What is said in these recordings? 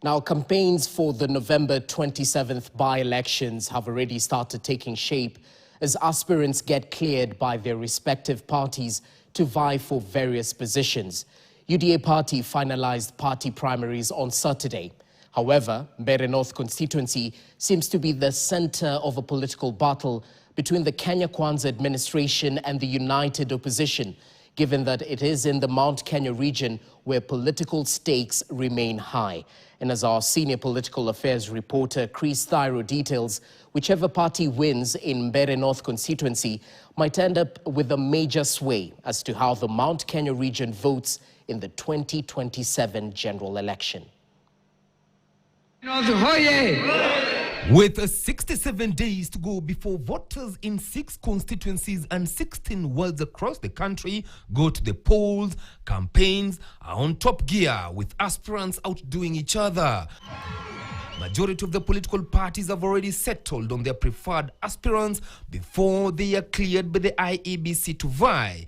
Now, campaigns for the November 27th by-elections have already started taking shape as aspirants get cleared by their respective parties to vie for various positions. UDA party finalized party primaries on Saturday. However, Mbeere North constituency seems to be the center of a political battle between the Kenya Kwanza administration and the united opposition, given that it is in the Mount Kenya region where political stakes remain high. And as our senior political affairs reporter Chris Thyro details, whichever party wins in Mbeere North constituency might end up with a major sway as to how the Mount Kenya region votes in the 2027 general election. With 67 days to go before voters in 6 constituencies and 16 wards across the country go to the polls, campaigns are on top gear with aspirants outdoing each other. Majority of the political parties have already settled on their preferred aspirants before they are cleared by the IEBC to vie.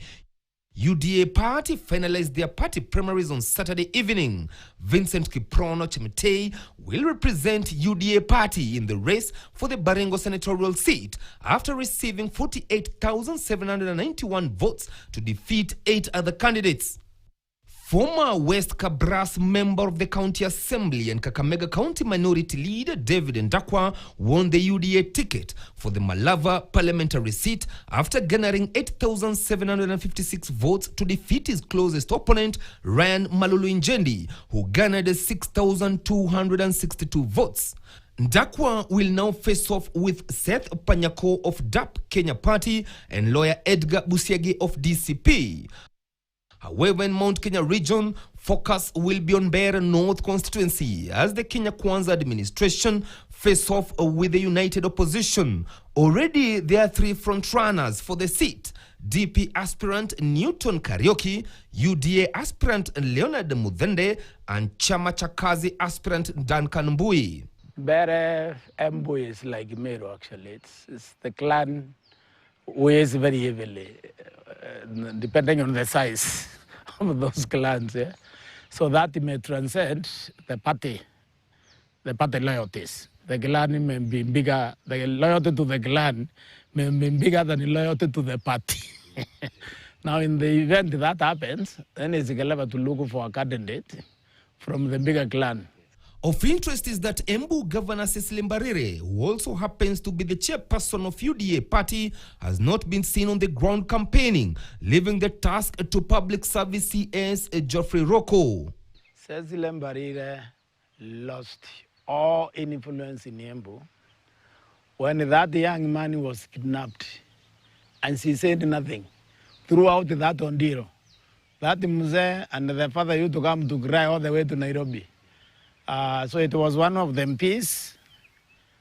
UDA party finalized their party primaries on Saturday evening. Vincent Kiprono Chemitei will represent UDA party in the race for the Baringo senatorial seat after receiving 48,791 votes to defeat 8 other candidates. Former West Kabras member of the County Assembly and Kakamega County Minority Leader David Ndakwa won the UDA ticket for the Malava parliamentary seat after garnering 8,756 votes to defeat his closest opponent, Ryan Malulu Njendi, who garnered 6,262 votes. Ndakwa will now face off with Seth Panyako of DAP Kenya Party and lawyer Edgar Busiagi of DCP. However, in Mount Kenya region, focus will be on Mbeere North constituency as the Kenya Kwanza administration face off with the united opposition. Already, there are 3 front-runners for the seat: DP aspirant Newton Karaoke, UDA aspirant Leonard Mudhende, and Chama cha Kazi aspirant Duncan Mbui. Mbeere Mbui is like Meru, actually. It's the clan weighs very heavily, depending on the size of those clans. Yeah? So that may transcend the party loyalties. The clan may be bigger, the loyalty to the clan may be bigger than the loyalty to the party. Now, in the event that happens, then it's clever to look for a candidate from the bigger clan. Of interest is that Embu Governor Cecily Mbarire, who also happens to be the chairperson of UDA party, has not been seen on the ground campaigning, leaving the task to Public Service CS Geoffrey Rocco. Cecily Mbarire lost all influence in Embu when that young man was kidnapped, and she said nothing throughout that ondiro. That mzee and the father used to come to cry all the way to Nairobi. So it was one of the MPs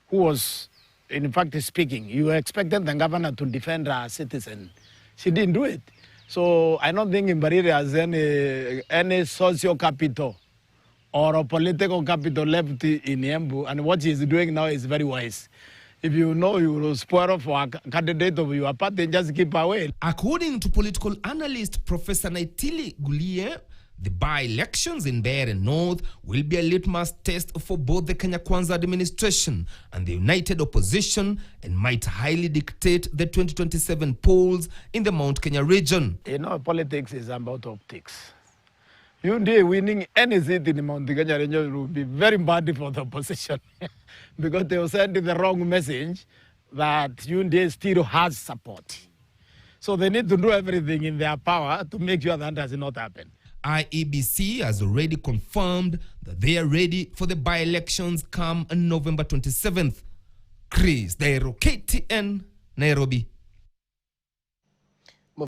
who was, in fact, speaking. You expected the governor to defend her citizen. She didn't do it. So I don't think Mbarire has any social capital or a political capital left in Embu. And what he's doing now is very wise. If you know you will spoil for a candidate of your party, just keep away. According to political analyst Professor Naitili Gulie, the by-elections in Mbeere North will be a litmus test for both the Kenya Kwanza administration and the united opposition and might highly dictate the 2027 polls in the Mount Kenya region. You know, politics is about optics. UDA winning any seat in the Mount Kenya region will be very bad for the opposition because they will send the wrong message that UDA still has support. So they need to do everything in their power to make sure that does not happen. IEBC has already confirmed that they are ready for the by-elections come November 27th. Chris Thyro, KTN, Nairobi.